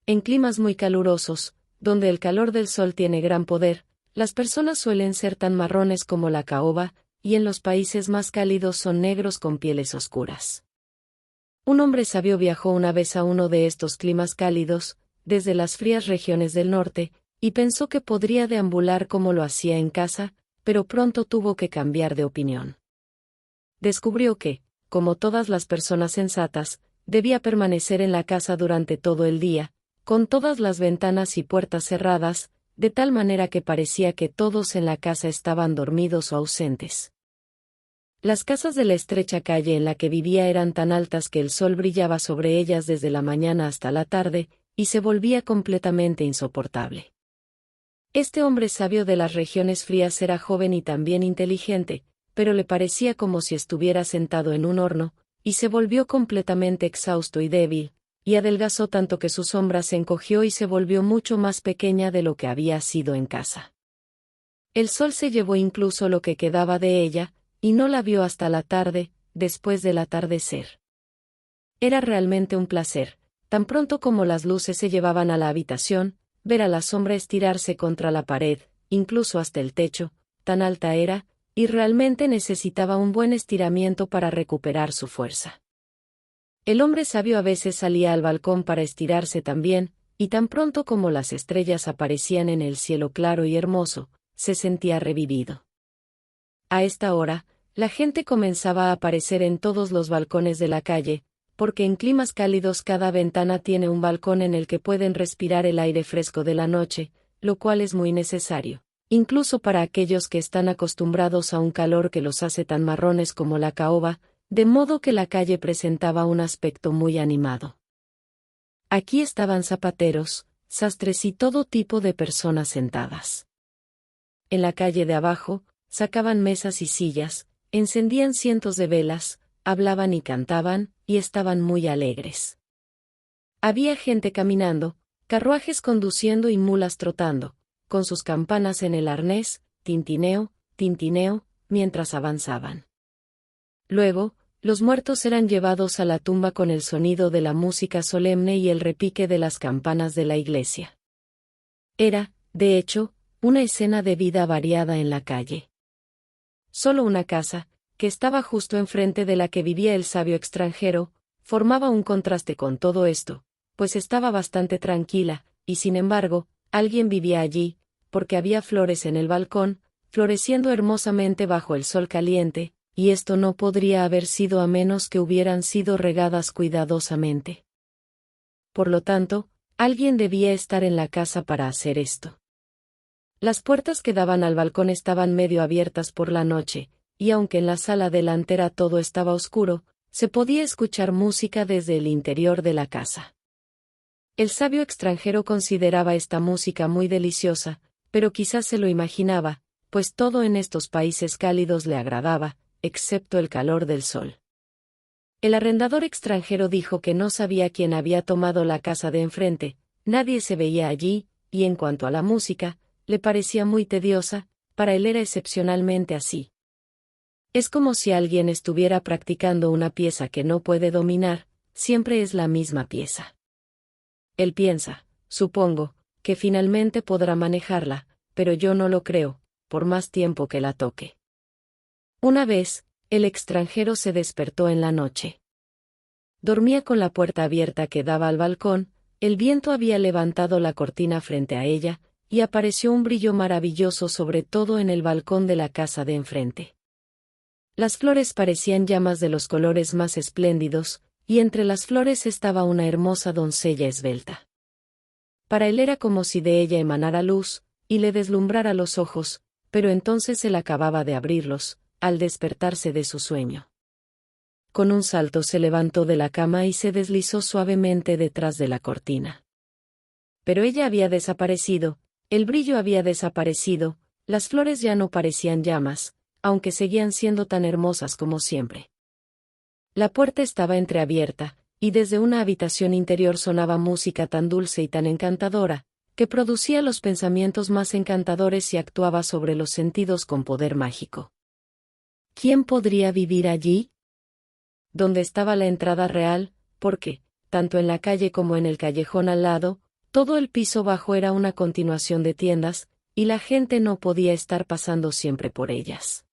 En climas muy calurosos, donde el calor del sol tiene gran poder, las personas suelen ser tan marrones como la caoba, y en los países más cálidos son negros con pieles oscuras. Un hombre sabio viajó una vez a uno de estos climas cálidos, desde las frías regiones del norte, y pensó que podría deambular como lo hacía en casa, pero pronto tuvo que cambiar de opinión. Descubrió que, como todas las personas sensatas, debía permanecer en la casa durante todo el día, con todas las ventanas y puertas cerradas, de tal manera que parecía que todos en la casa estaban dormidos o ausentes. Las casas de la estrecha calle en la que vivía eran tan altas que el sol brillaba sobre ellas desde la mañana hasta la tarde, y se volvía completamente insoportable. Este hombre sabio de las regiones frías era joven y también inteligente, pero le parecía como si estuviera sentado en un horno, y se volvió completamente exhausto y débil, y adelgazó tanto que su sombra se encogió y se volvió mucho más pequeña de lo que había sido en casa. El sol se llevó incluso lo que quedaba de ella, y no la vio hasta la tarde, después del atardecer. Era realmente un placer, tan pronto como las luces se llevaban a la habitación, ver a la sombra estirarse contra la pared, incluso hasta el techo, tan alta era, y realmente necesitaba un buen estiramiento para recuperar su fuerza. El hombre sabio a veces salía al balcón para estirarse también, y tan pronto como las estrellas aparecían en el cielo claro y hermoso, se sentía revivido. A esta hora, la gente comenzaba a aparecer en todos los balcones de la calle, porque en climas cálidos cada ventana tiene un balcón en el que pueden respirar el aire fresco de la noche, lo cual es muy necesario, incluso para aquellos que están acostumbrados a un calor que los hace tan marrones como la caoba, de modo que la calle presentaba un aspecto muy animado. Aquí estaban zapateros, sastres y todo tipo de personas sentadas. En la calle de abajo, sacaban mesas y sillas, encendían cientos de velas, hablaban y cantaban, y estaban muy alegres. Había gente caminando, carruajes conduciendo y mulas trotando, con sus campanas en el arnés, tintineo, tintineo, mientras avanzaban. Luego, los muertos eran llevados a la tumba con el sonido de la música solemne y el repique de las campanas de la iglesia. Era, de hecho, una escena de vida variada en la calle. Solo una casa, que estaba justo enfrente de la que vivía el sabio extranjero, formaba un contraste con todo esto, pues estaba bastante tranquila, y sin embargo, alguien vivía allí, porque había flores en el balcón, floreciendo hermosamente bajo el sol caliente, y esto no podría haber sido a menos que hubieran sido regadas cuidadosamente. Por lo tanto, alguien debía estar en la casa para hacer esto. Las puertas que daban al balcón estaban medio abiertas por la noche, y aunque en la sala delantera todo estaba oscuro, se podía escuchar música desde el interior de la casa. El sabio extranjero consideraba esta música muy deliciosa, pero quizás se lo imaginaba, pues todo en estos países cálidos le agradaba, excepto el calor del sol. El arrendador extranjero dijo que no sabía quién había tomado la casa de enfrente, nadie se veía allí, y en cuanto a la música, le parecía muy tediosa, para él era excepcionalmente así. Es como si alguien estuviera practicando una pieza que no puede dominar, siempre es la misma pieza. Él piensa, supongo, que finalmente podrá manejarla, pero yo no lo creo, por más tiempo que la toque. Una vez, el extranjero se despertó en la noche. Dormía con la puerta abierta que daba al balcón, el viento había levantado la cortina frente a ella, y apareció un brillo maravilloso sobre todo en el balcón de la casa de enfrente. Las flores parecían llamas de los colores más espléndidos, y entre las flores estaba una hermosa doncella esbelta. Para él era como si de ella emanara luz, y le deslumbrara los ojos, pero entonces él acababa de abrirlos, al despertarse de su sueño. Con un salto se levantó de la cama y se deslizó suavemente detrás de la cortina. Pero ella había desaparecido, el brillo había desaparecido, las flores ya no parecían llamas, aunque seguían siendo tan hermosas como siempre. La puerta estaba entreabierta, y desde una habitación interior sonaba música tan dulce y tan encantadora, que producía los pensamientos más encantadores y actuaba sobre los sentidos con poder mágico. ¿Quién podría vivir allí? Donde estaba la entrada real, porque, tanto en la calle como en el callejón al lado, Todo el piso bajo era una continuación de tiendas, y la gente no podía estar pasando siempre por ellas.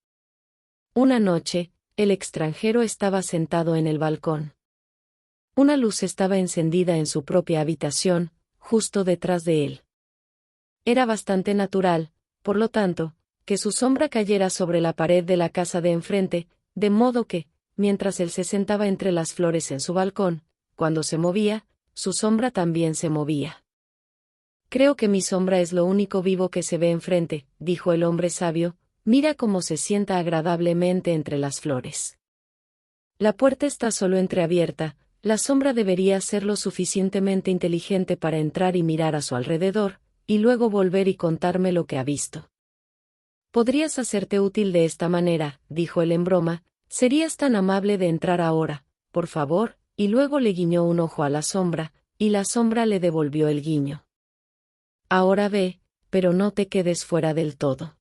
Una noche, el extranjero estaba sentado en el balcón. Una luz estaba encendida en su propia habitación, justo detrás de él. Era bastante natural, por lo tanto, que su sombra cayera sobre la pared de la casa de enfrente, de modo que, mientras él se sentaba entre las flores en su balcón, cuando se movía, su sombra también se movía. Creo que mi sombra es lo único vivo que se ve enfrente, dijo el hombre sabio, mira cómo se sienta agradablemente entre las flores. La puerta está solo entreabierta, la sombra debería ser lo suficientemente inteligente para entrar y mirar a su alrededor, y luego volver y contarme lo que ha visto. Podrías hacerte útil de esta manera, dijo él en broma, serías tan amable de entrar ahora, por favor, y luego le guiñó un ojo a la sombra, y la sombra le devolvió el guiño. Ahora ve, pero no te quedes fuera del todo.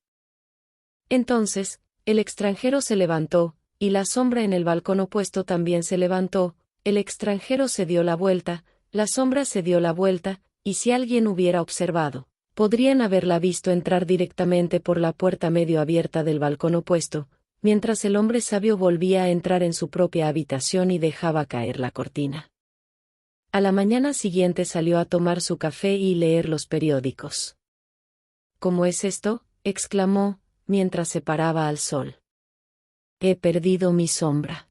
Entonces, el extranjero se levantó, y la sombra en el balcón opuesto también se levantó, el extranjero se dio la vuelta, la sombra se dio la vuelta, y si alguien hubiera observado, podrían haberla visto entrar directamente por la puerta medio abierta del balcón opuesto, mientras el hombre sabio volvía a entrar en su propia habitación y dejaba caer la cortina. A la mañana siguiente salió a tomar su café y leer los periódicos. ¿Cómo es esto?, exclamó, mientras se paraba al sol. He perdido mi sombra.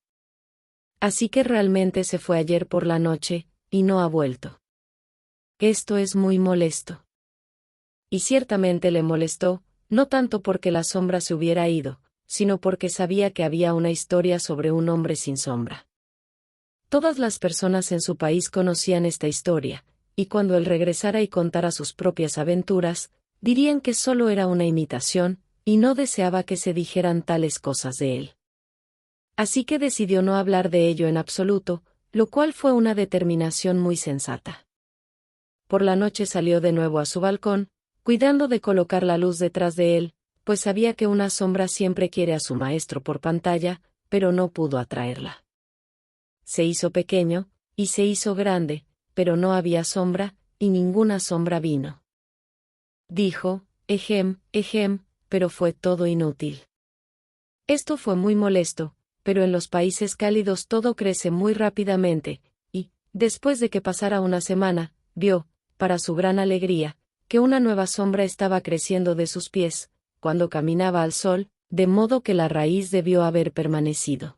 Así que realmente se fue ayer por la noche, y no ha vuelto. Esto es muy molesto. Y ciertamente le molestó, no tanto porque la sombra se hubiera ido, sino porque sabía que había una historia sobre un hombre sin sombra. Todas las personas en su país conocían esta historia, y cuando él regresara y contara sus propias aventuras, dirían que solo era una imitación, y no deseaba que se dijeran tales cosas de él. Así que decidió no hablar de ello en absoluto, lo cual fue una determinación muy sensata. Por la noche salió de nuevo a su balcón, cuidando de colocar la luz detrás de él, pues sabía que una sombra siempre quiere a su maestro por pantalla, pero no pudo atraerla. Se hizo pequeño, y se hizo grande, pero no había sombra, y ninguna sombra vino. Dijo, ejem, pero fue todo inútil. Esto fue muy molesto, pero en los países cálidos todo crece muy rápidamente, y, después de que pasara una semana, vio, para su gran alegría, que una nueva sombra estaba creciendo de sus pies, cuando caminaba al sol, de modo que la raíz debió haber permanecido.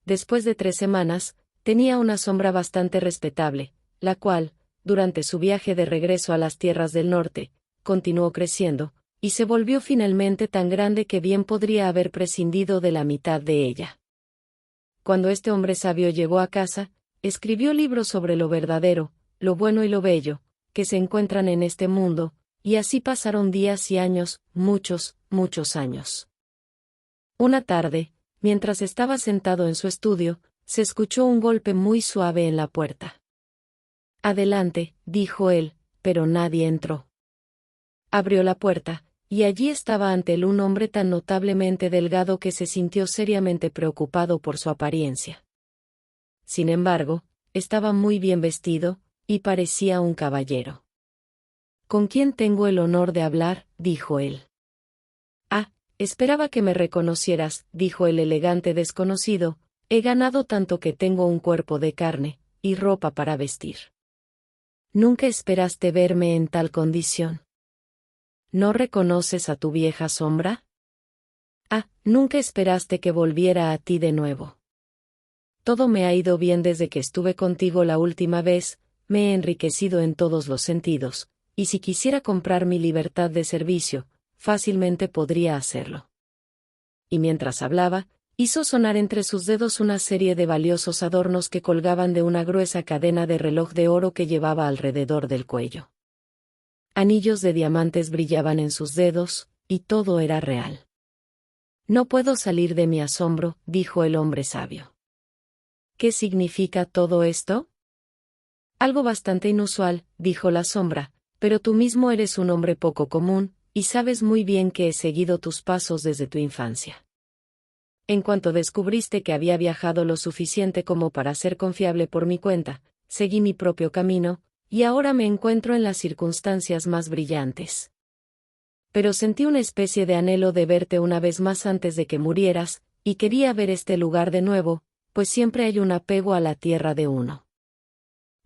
Después de 3 semanas, tenía una sombra bastante respetable, la cual, durante su viaje de regreso a las tierras del norte, continuó creciendo, y se volvió finalmente tan grande que bien podría haber prescindido de la mitad de ella. Cuando este hombre sabio llegó a casa, escribió libros sobre lo verdadero, lo bueno y lo bello, que se encuentran en este mundo, y así pasaron días y años, muchos, muchos años. Una tarde, mientras estaba sentado en su estudio, se escuchó un golpe muy suave en la puerta. Adelante, dijo él, pero nadie entró. Abrió la puerta, y allí estaba ante él un hombre tan notablemente delgado que se sintió seriamente preocupado por su apariencia. Sin embargo, estaba muy bien vestido, y parecía un caballero. ¿Con quién tengo el honor de hablar?, dijo él. Ah, esperaba que me reconocieras, dijo el elegante desconocido, he ganado tanto que tengo un cuerpo de carne, y ropa para vestir. ¿Nunca esperaste verme en tal condición? ¿No reconoces a tu vieja sombra? Ah, nunca esperaste que volviera a ti de nuevo. Todo me ha ido bien desde que estuve contigo la última vez, me he enriquecido en todos los sentidos, y si quisiera comprar mi libertad de servicio, fácilmente podría hacerlo. Y mientras hablaba, hizo sonar entre sus dedos una serie de valiosos adornos que colgaban de una gruesa cadena de reloj de oro que llevaba alrededor del cuello. Anillos de diamantes brillaban en sus dedos, y todo era real. No puedo salir de mi asombro, dijo el hombre sabio. ¿Qué significa todo esto? Algo bastante inusual, dijo la sombra, pero tú mismo eres un hombre poco común, y sabes muy bien que he seguido tus pasos desde tu infancia. En cuanto descubriste que había viajado lo suficiente como para ser confiable por mi cuenta, seguí mi propio camino, y ahora me encuentro en las circunstancias más brillantes. Pero sentí una especie de anhelo de verte una vez más antes de que murieras, y quería ver este lugar de nuevo, pues siempre hay un apego a la tierra de uno.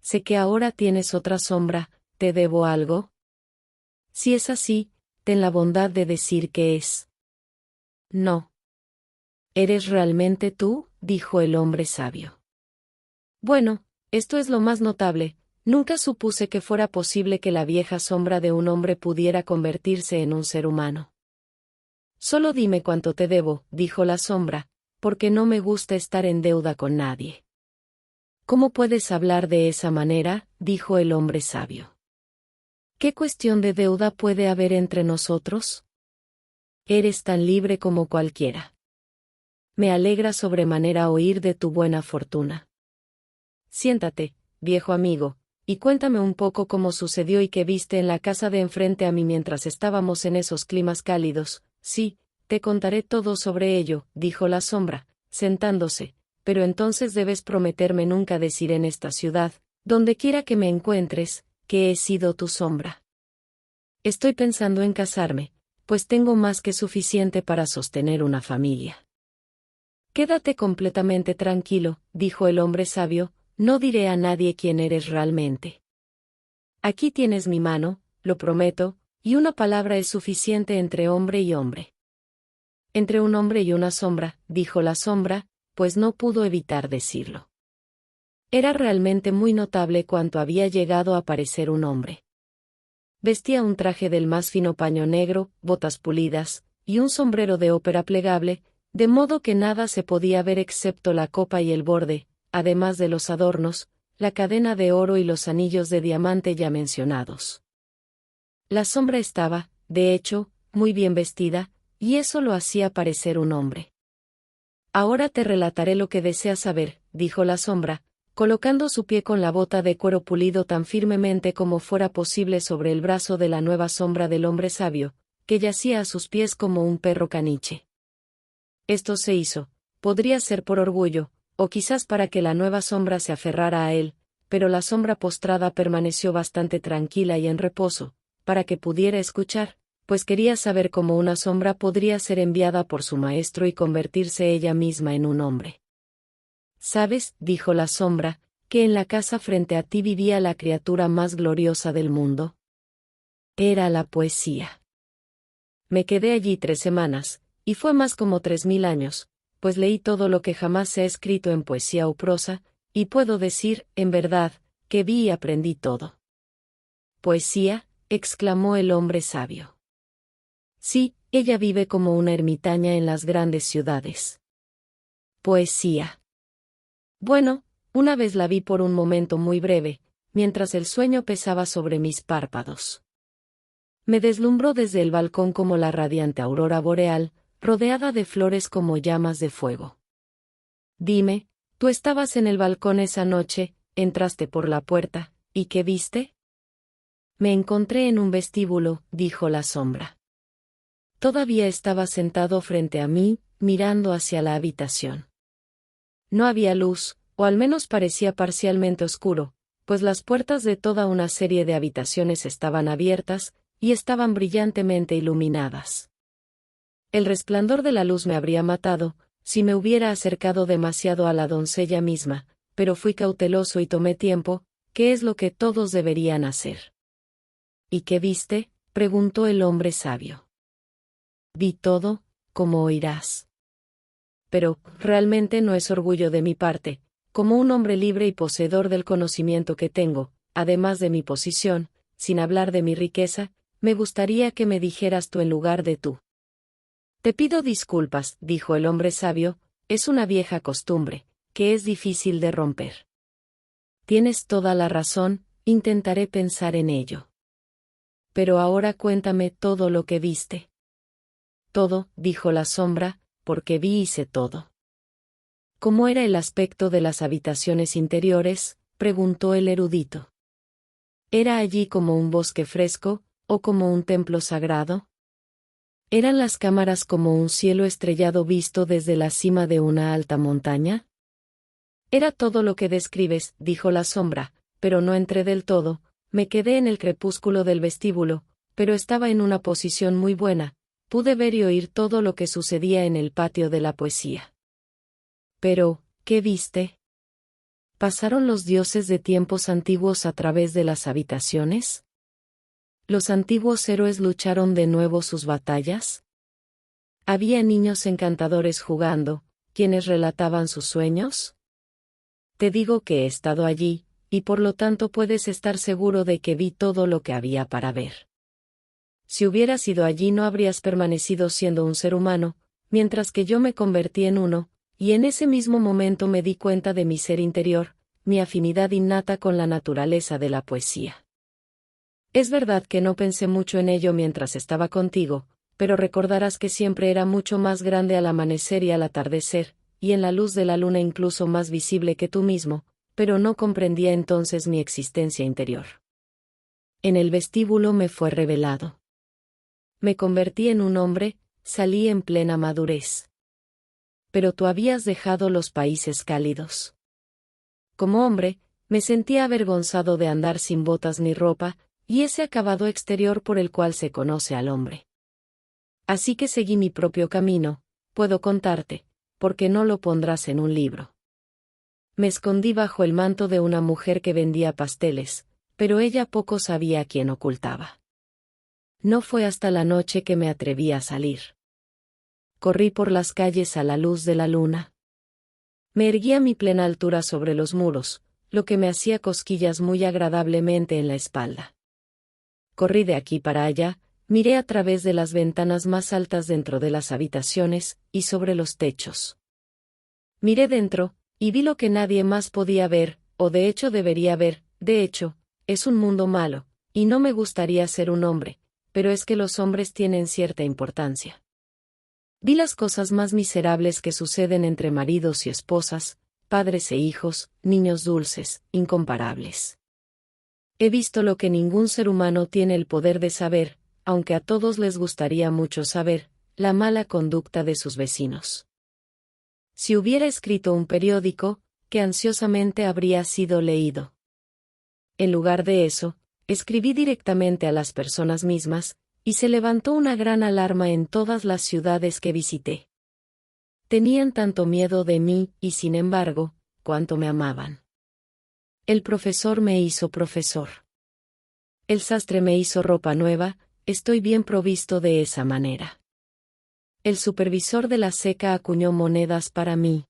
Sé que ahora tienes otra sombra, ¿te debo algo? Si es así, ten la bondad de decir qué es. No. ¿Eres realmente tú?, dijo el hombre sabio. Bueno, esto es lo más notable. Nunca supuse que fuera posible que la vieja sombra de un hombre pudiera convertirse en un ser humano. Solo dime cuánto te debo, dijo la sombra, porque no me gusta estar en deuda con nadie. ¿Cómo puedes hablar de esa manera?, dijo el hombre sabio. ¿Qué cuestión de deuda puede haber entre nosotros? Eres tan libre como cualquiera. Me alegra sobremanera oír de tu buena fortuna. Siéntate, viejo amigo, y cuéntame un poco cómo sucedió y qué viste en la casa de enfrente a mí mientras estábamos en esos climas cálidos. Sí, te contaré todo sobre ello, dijo la sombra, sentándose, pero entonces debes prometerme nunca decir en esta ciudad, donde quiera que me encuentres, que he sido tu sombra. Estoy pensando en casarme, pues tengo más que suficiente para sostener una familia. Quédate completamente tranquilo, dijo el hombre sabio, no diré a nadie quién eres realmente. Aquí tienes mi mano, lo prometo, y una palabra es suficiente entre hombre y hombre. Entre un hombre y una sombra, dijo la sombra, pues no pudo evitar decirlo. Era realmente muy notable cuánto había llegado a parecer un hombre. Vestía un traje del más fino paño negro, botas pulidas, y un sombrero de ópera plegable, de modo que nada se podía ver excepto la copa y el borde, además de los adornos, la cadena de oro y los anillos de diamante ya mencionados. La sombra estaba, de hecho, muy bien vestida, y eso lo hacía parecer un hombre. Ahora te relataré lo que deseas saber, dijo la sombra, colocando su pie con la bota de cuero pulido tan firmemente como fuera posible sobre el brazo de la nueva sombra del hombre sabio, que yacía a sus pies como un perro caniche. Esto se hizo, podría ser por orgullo, o quizás para que la nueva sombra se aferrara a él, pero la sombra postrada permaneció bastante tranquila y en reposo, para que pudiera escuchar, pues quería saber cómo una sombra podría ser enviada por su maestro y convertirse ella misma en un hombre. ¿Sabes?, dijo la sombra, que en la casa frente a ti vivía la criatura más gloriosa del mundo. Era la poesía. Me quedé allí 3 semanas, y fue más como 3000 años, pues leí todo lo que jamás se ha escrito en poesía o prosa, y puedo decir, en verdad, que vi y aprendí todo. ¿Poesía?, exclamó el hombre sabio. Sí, ella vive como una ermitaña en las grandes ciudades. Poesía. Bueno, una vez la vi por un momento muy breve, mientras el sueño pesaba sobre mis párpados. Me deslumbró desde el balcón como la radiante aurora boreal, rodeada de flores como llamas de fuego. Dime, tú estabas en el balcón esa noche, entraste por la puerta, ¿y qué viste? Me encontré en un vestíbulo, dijo la sombra. Todavía estaba sentado frente a mí, mirando hacia la habitación. No había luz, o al menos parecía parcialmente oscuro, pues las puertas de toda una serie de habitaciones estaban abiertas, y estaban brillantemente iluminadas. El resplandor de la luz me habría matado, si me hubiera acercado demasiado a la doncella misma, pero fui cauteloso y tomé tiempo, que es lo que todos deberían hacer. ¿Y qué viste?, preguntó el hombre sabio. Vi todo, como oirás. Pero, realmente no es orgullo de mi parte, como un hombre libre y poseedor del conocimiento que tengo, además de mi posición, sin hablar de mi riqueza, me gustaría que me dijeras tú en lugar de tú. Te pido disculpas, dijo el hombre sabio, es una vieja costumbre, que es difícil de romper. Tienes toda la razón, intentaré pensar en ello. Pero ahora cuéntame todo lo que viste. Todo, dijo la sombra, porque vi y sé todo. ¿Cómo era el aspecto de las habitaciones interiores?, preguntó el erudito. ¿Era allí como un bosque fresco, o como un templo sagrado? ¿Eran las cámaras como un cielo estrellado visto desde la cima de una alta montaña? Era todo lo que describes, dijo la sombra, pero no entré del todo, me quedé en el crepúsculo del vestíbulo, pero estaba en una posición muy buena, pude ver y oír todo lo que sucedía en el patio de la poesía. Pero, ¿qué viste? ¿Pasaron los dioses de tiempos antiguos a través de las habitaciones? ¿Los antiguos héroes lucharon de nuevo sus batallas? ¿Había niños encantadores jugando, quienes relataban sus sueños? Te digo que he estado allí, y por lo tanto puedes estar seguro de que vi todo lo que había para ver. Si hubieras ido allí no habrías permanecido siendo un ser humano, mientras que yo me convertí en uno, y en ese mismo momento me di cuenta de mi ser interior, mi afinidad innata con la naturaleza de la poesía. Es verdad que no pensé mucho en ello mientras estaba contigo, pero recordarás que siempre era mucho más grande al amanecer y al atardecer, y en la luz de la luna incluso más visible que tú mismo, pero no comprendía entonces mi existencia interior. En el vestíbulo me fue revelado. Me convertí en un hombre, salí en plena madurez. Pero tú habías dejado los países cálidos. Como hombre, me sentía avergonzado de andar sin botas ni ropa, y ese acabado exterior por el cual se conoce al hombre. Así que seguí mi propio camino, puedo contarte, porque no lo pondrás en un libro. Me escondí bajo el manto de una mujer que vendía pasteles, pero ella poco sabía a quién ocultaba. No fue hasta la noche que me atreví a salir. Corrí por las calles a la luz de la luna. Me erguí a mi plena altura sobre los muros, lo que me hacía cosquillas muy agradablemente en la espalda. Corrí de aquí para allá, miré a través de las ventanas más altas dentro de las habitaciones, y sobre los techos. Miré dentro, y vi lo que nadie más podía ver, o de hecho debería ver, de hecho, es un mundo malo, y no me gustaría ser un hombre, pero es que los hombres tienen cierta importancia. Vi las cosas más miserables que suceden entre maridos y esposas, padres e hijos, niños dulces, incomparables. He visto lo que ningún ser humano tiene el poder de saber, aunque a todos les gustaría mucho saber, la mala conducta de sus vecinos. Si hubiera escrito un periódico, que ansiosamente habría sido leído. En lugar de eso, escribí directamente a las personas mismas, y se levantó una gran alarma en todas las ciudades que visité. Tenían tanto miedo de mí, y sin embargo, cuánto me amaban. El profesor me hizo profesor. El sastre me hizo ropa nueva, estoy bien provisto de esa manera. El supervisor de la seca acuñó monedas para mí.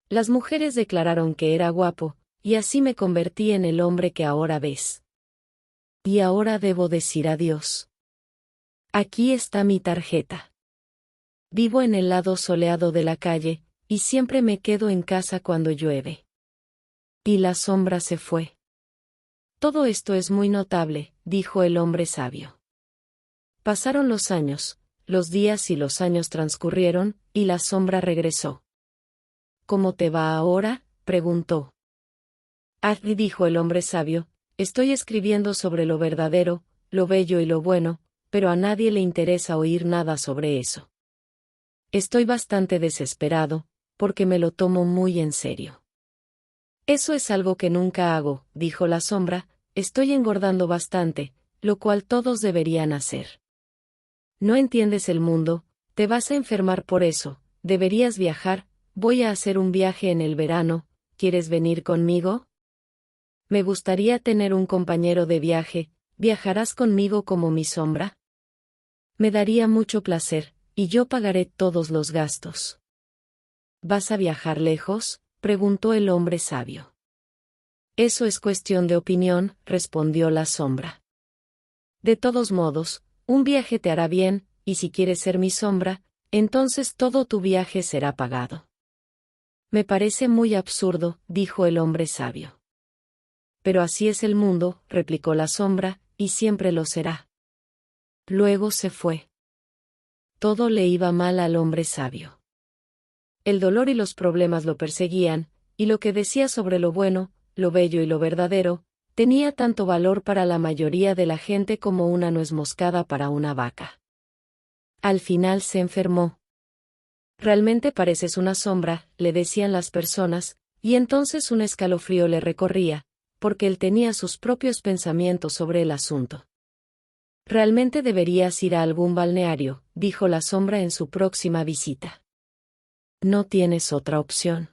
Las mujeres declararon que era guapo, y así me convertí en el hombre que ahora ves. Y ahora debo decir adiós. Aquí está mi tarjeta. Vivo en el lado soleado de la calle, y siempre me quedo en casa cuando llueve. Y la sombra se fue. Todo esto es muy notable, dijo el hombre sabio. Pasaron los años, los días y los años transcurrieron, y la sombra regresó. ¿Cómo te va ahora?, preguntó. Dijo el hombre sabio, estoy escribiendo sobre lo verdadero, lo bello y lo bueno, pero a nadie le interesa oír nada sobre eso. Estoy bastante desesperado, porque me lo tomo muy en serio. Eso es algo que nunca hago, dijo la sombra, estoy engordando bastante, lo cual todos deberían hacer. No entiendes el mundo, te vas a enfermar por eso, deberías viajar, voy a hacer un viaje en el verano, ¿quieres venir conmigo? Me gustaría tener un compañero de viaje, ¿viajarás conmigo como mi sombra? Me daría mucho placer, y yo pagaré todos los gastos. ¿Vas a viajar lejos?, preguntó el hombre sabio. Eso es cuestión de opinión, respondió la sombra. De todos modos, un viaje te hará bien, y si quieres ser mi sombra, entonces todo tu viaje será pagado. Me parece muy absurdo, dijo el hombre sabio. Pero así es el mundo, replicó la sombra, y siempre lo será. Luego se fue. Todo le iba mal al hombre sabio. El dolor y los problemas lo perseguían, y lo que decía sobre lo bueno, lo bello y lo verdadero, tenía tanto valor para la mayoría de la gente como una nuez moscada para una vaca. Al final se enfermó. Realmente pareces una sombra, le decían las personas, y entonces un escalofrío le recorría, porque él tenía sus propios pensamientos sobre el asunto. «Realmente deberías ir a algún balneario», dijo la sombra en su próxima visita. «No tienes otra opción.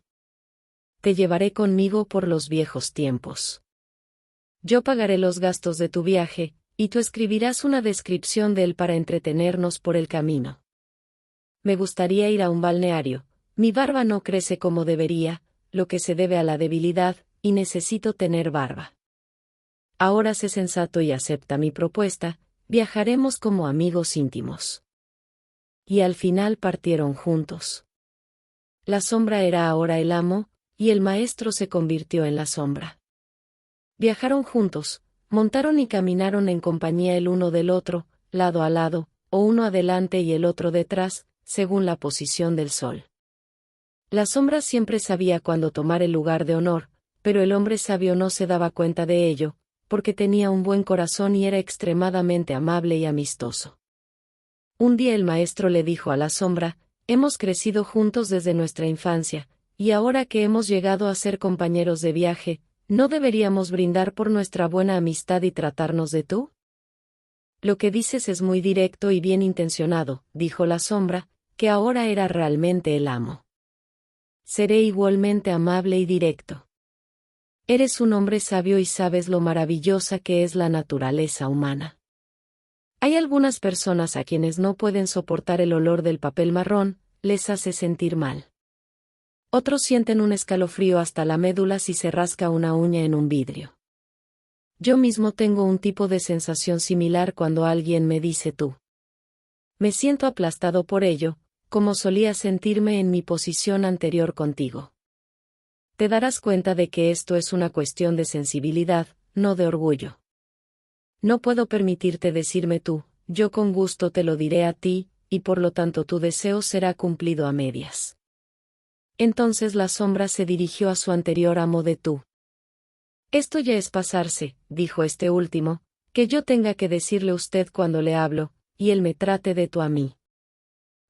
Te llevaré conmigo por los viejos tiempos. Yo pagaré los gastos de tu viaje, y tú escribirás una descripción de él para entretenernos por el camino. Me gustaría ir a un balneario. Mi barba no crece como debería, lo que se debe a la debilidad, y necesito tener barba. Ahora sé sensato y acepta mi propuesta, viajaremos como amigos íntimos». Y al final partieron juntos. La sombra era ahora el amo, y el maestro se convirtió en la sombra. Viajaron juntos, montaron y caminaron en compañía el uno del otro, lado a lado, o uno adelante y el otro detrás, según la posición del sol. La sombra siempre sabía cuándo tomar el lugar de honor, pero el hombre sabio no se daba cuenta de ello, porque tenía un buen corazón y era extremadamente amable y amistoso. Un día el maestro le dijo a la sombra: «Hemos crecido juntos desde nuestra infancia, y ahora que hemos llegado a ser compañeros de viaje, ¿no deberíamos brindar por nuestra buena amistad y tratarnos de tú?» «Lo que dices es muy directo y bien intencionado», dijo la sombra, que ahora era realmente el amo. «Seré igualmente amable y directo. Eres un hombre sabio y sabes lo maravillosa que es la naturaleza humana. Hay algunas personas a quienes no pueden soportar el olor del papel marrón, les hace sentir mal. Otros sienten un escalofrío hasta la médula si se rasca una uña en un vidrio. Yo mismo tengo un tipo de sensación similar cuando alguien me dice tú. Me siento aplastado por ello, como solía sentirme en mi posición anterior contigo. Te darás cuenta de que esto es una cuestión de sensibilidad, no de orgullo. No puedo permitirte decirme tú, yo con gusto te lo diré a ti, y por lo tanto tu deseo será cumplido a medias». Entonces la sombra se dirigió a su anterior amo de tú. «Esto ya es pasarse», dijo este último, «que yo tenga que decirle usted cuando le hablo, y él me trate de tú a mí».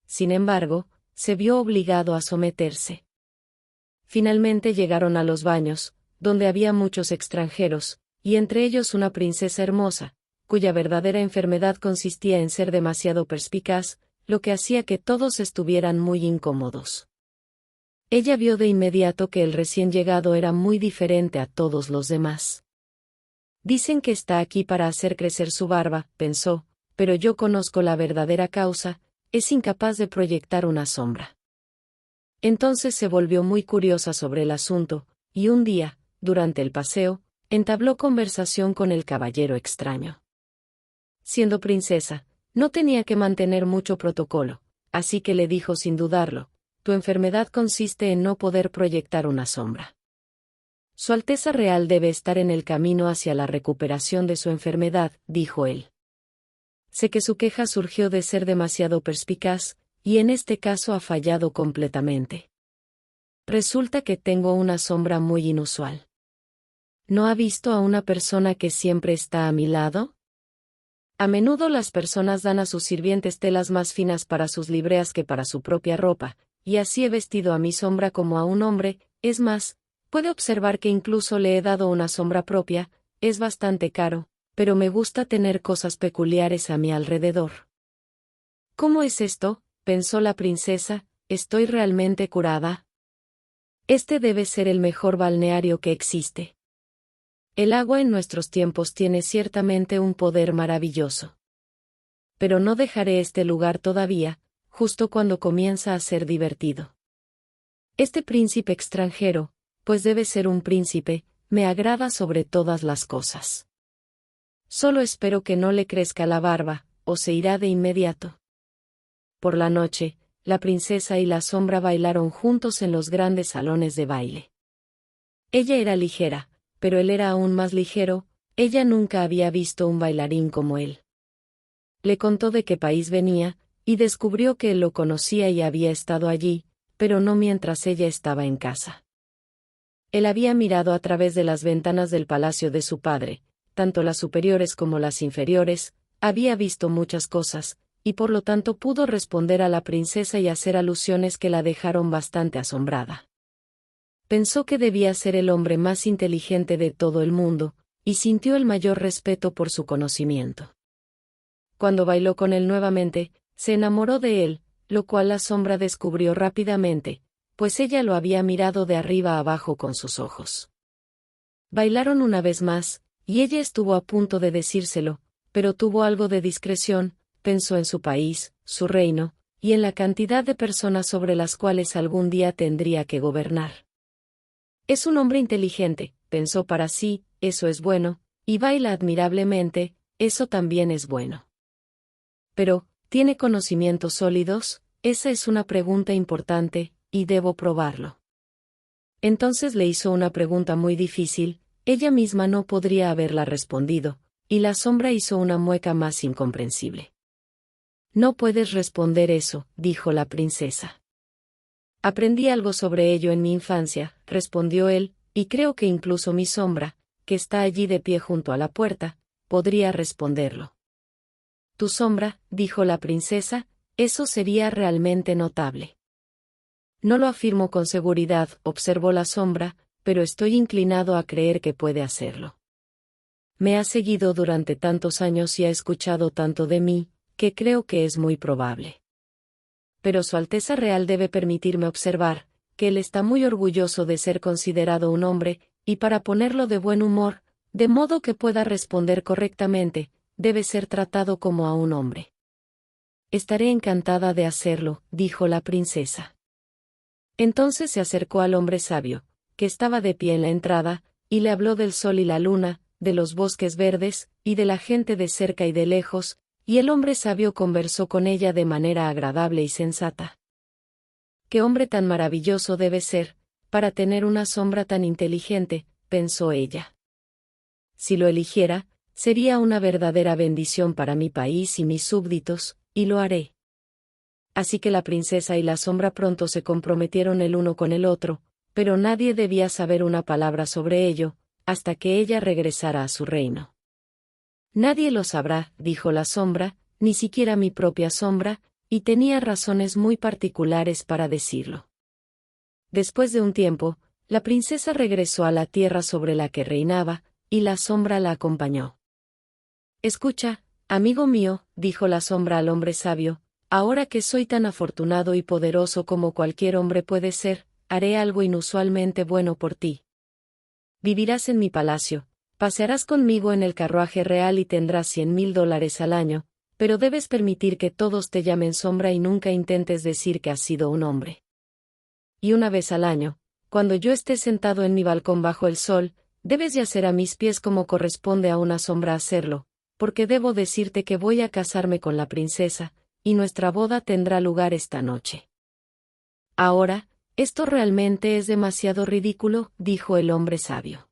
Sin embargo, se vio obligado a someterse. Finalmente llegaron a los baños, donde había muchos extranjeros, y entre ellos una princesa hermosa, cuya verdadera enfermedad consistía en ser demasiado perspicaz, lo que hacía que todos estuvieran muy incómodos. Ella vio de inmediato que el recién llegado era muy diferente a todos los demás. «Dicen que está aquí para hacer crecer su barba», pensó, «pero yo conozco la verdadera causa, es incapaz de proyectar una sombra». Entonces se volvió muy curiosa sobre el asunto, y un día, durante el paseo, entabló conversación con el caballero extraño. Siendo princesa, no tenía que mantener mucho protocolo, así que le dijo sin dudarlo: «Tu enfermedad consiste en no poder proyectar una sombra. Su Alteza Real debe estar en el camino hacia la recuperación de su enfermedad», dijo él. «Sé que su queja surgió de ser demasiado perspicaz, y en este caso ha fallado completamente. Resulta que tengo una sombra muy inusual. ¿No ha visto a una persona que siempre está a mi lado? A menudo las personas dan a sus sirvientes telas más finas para sus libreas que para su propia ropa, y así he vestido a mi sombra como a un hombre. Es más, puede observar que incluso le he dado una sombra propia. Es bastante caro, pero me gusta tener cosas peculiares a mi alrededor». «¿Cómo es esto?», pensó la princesa, «¿estoy realmente curada? Este debe ser el mejor balneario que existe. El agua en nuestros tiempos tiene ciertamente un poder maravilloso. Pero no dejaré este lugar todavía, justo cuando comienza a ser divertido. Este príncipe extranjero, pues debe ser un príncipe, me agrada sobre todas las cosas. Solo espero que no le crezca la barba, o se irá de inmediato». Por la noche, la princesa y la sombra bailaron juntos en los grandes salones de baile. Ella era ligera, pero él era aún más ligero. Ella nunca había visto un bailarín como él. Le contó de qué país venía, y descubrió que él lo conocía y había estado allí, pero no mientras ella estaba en casa. Él había mirado a través de las ventanas del palacio de su padre, tanto las superiores como las inferiores, había visto muchas cosas, y por lo tanto pudo responder a la princesa y hacer alusiones que la dejaron bastante asombrada. Pensó que debía ser el hombre más inteligente de todo el mundo, y sintió el mayor respeto por su conocimiento. Cuando bailó con él nuevamente, se enamoró de él, lo cual la sombra descubrió rápidamente, pues ella lo había mirado de arriba a abajo con sus ojos. Bailaron una vez más, y ella estuvo a punto de decírselo, pero tuvo algo de discreción, pensó en su país, su reino, y en la cantidad de personas sobre las cuales algún día tendría que gobernar. Es un hombre inteligente, pensó para sí, eso es bueno, y baila admirablemente, eso también es bueno. Pero, ¿tiene conocimientos sólidos? Esa es una pregunta importante, y debo probarlo. Entonces le hizo una pregunta muy difícil, ella misma no podría haberla respondido, y la sombra hizo una mueca más incomprensible. No puedes responder eso, dijo la princesa. Aprendí algo sobre ello en mi infancia, respondió él, y creo que incluso mi sombra, que está allí de pie junto a la puerta, podría responderlo. Tu sombra, dijo la princesa, eso sería realmente notable. No lo afirmo con seguridad, observó la sombra, pero estoy inclinado a creer que puede hacerlo. Me ha seguido durante tantos años y ha escuchado tanto de mí, que creo que es muy probable. Pero Su Alteza Real debe permitirme observar, que él está muy orgulloso de ser considerado un hombre, y para ponerlo de buen humor, de modo que pueda responder correctamente, debe ser tratado como a un hombre. Estaré encantada de hacerlo, dijo la princesa. Entonces se acercó al hombre sabio, que estaba de pie en la entrada, y le habló del sol y la luna, de los bosques verdes, y de la gente de cerca y de lejos, y el hombre sabio conversó con ella de manera agradable y sensata. «¿Qué hombre tan maravilloso debe ser, para tener una sombra tan inteligente?», pensó ella. «Si lo eligiera, sería una verdadera bendición para mi país y mis súbditos, y lo haré». Así que la princesa y la sombra pronto se comprometieron el uno con el otro, pero nadie debía saber una palabra sobre ello, hasta que ella regresara a su reino. «Nadie lo sabrá», dijo la sombra, «ni siquiera mi propia sombra», y tenía razones muy particulares para decirlo. Después de un tiempo, la princesa regresó a la tierra sobre la que reinaba, y la sombra la acompañó. «Escucha, amigo mío», dijo la sombra al hombre sabio, «ahora que soy tan afortunado y poderoso como cualquier hombre puede ser, haré algo inusualmente bueno por ti. Vivirás en mi palacio, pasearás conmigo en el carruaje real y tendrás $100,000 al año, pero debes permitir que todos te llamen sombra y nunca intentes decir que has sido un hombre. Y una vez al año, cuando yo esté sentado en mi balcón bajo el sol, debes yacer a mis pies como corresponde a una sombra hacerlo, porque debo decirte que voy a casarme con la princesa, y nuestra boda tendrá lugar esta noche». «Ahora, esto realmente es demasiado ridículo», dijo el hombre sabio.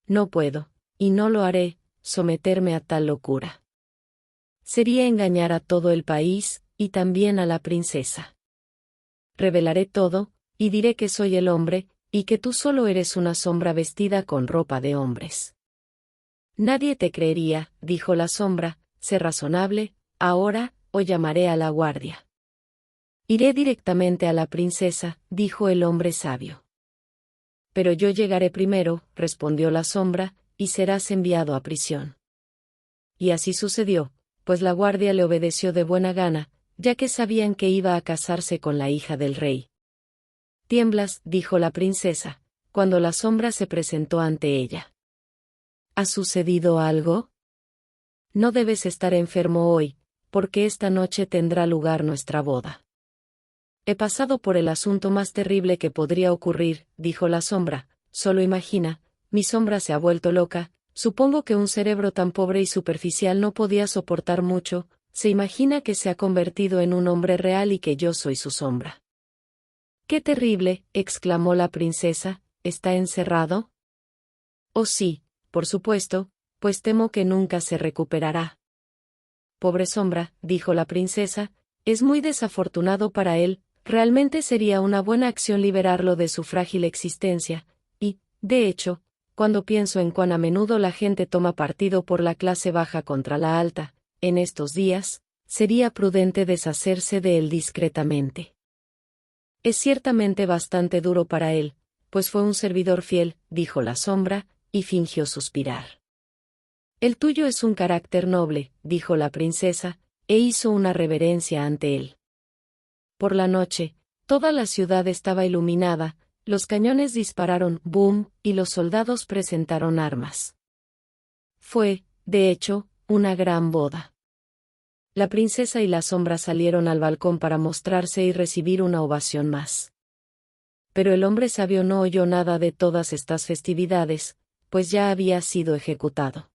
«No puedo, y no lo haré, someterme a tal locura. Sería engañar a todo el país, y también a la princesa. Revelaré todo, y diré que soy el hombre, y que tú solo eres una sombra vestida con ropa de hombres. Nadie te creería», dijo la sombra, «sé razonable, ahora, o llamaré a la guardia». «Iré directamente a la princesa», dijo el hombre sabio. «Pero yo llegaré primero», respondió la sombra, «y serás enviado a prisión». Y así sucedió, pues la guardia le obedeció de buena gana, ya que sabían que iba a casarse con la hija del rey. «Tiemblas», dijo la princesa, cuando la sombra se presentó ante ella. «¿Ha sucedido algo? No debes estar enfermo hoy, porque esta noche tendrá lugar nuestra boda». «He pasado por el asunto más terrible que podría ocurrir», dijo la sombra, «solo imagina, mi sombra se ha vuelto loca, supongo que un cerebro tan pobre y superficial no podía soportar mucho, se imagina que se ha convertido en un hombre real y que yo soy su sombra». «¡Qué terrible!», exclamó la princesa, «¿está encerrado?». «Oh sí, por supuesto, pues temo que nunca se recuperará». «Pobre sombra», dijo la princesa, «es muy desafortunado para él, realmente sería una buena acción liberarlo de su frágil existencia, y, de hecho, cuando pienso en cuán a menudo la gente toma partido por la clase baja contra la alta, en estos días, sería prudente deshacerse de él discretamente. Es ciertamente bastante duro para él, Pues fue un servidor fiel, dijo la sombra, y fingió suspirar. El tuyo es un carácter noble, dijo la princesa, e hizo una reverencia ante él. Por la noche, toda la ciudad estaba iluminada, los cañones dispararon boom, y los soldados presentaron armas. Fue, de hecho, una gran boda. La princesa y la sombra salieron al balcón para mostrarse y recibir una ovación más. Pero el hombre sabio no oyó nada de todas estas festividades, pues ya había sido ejecutado.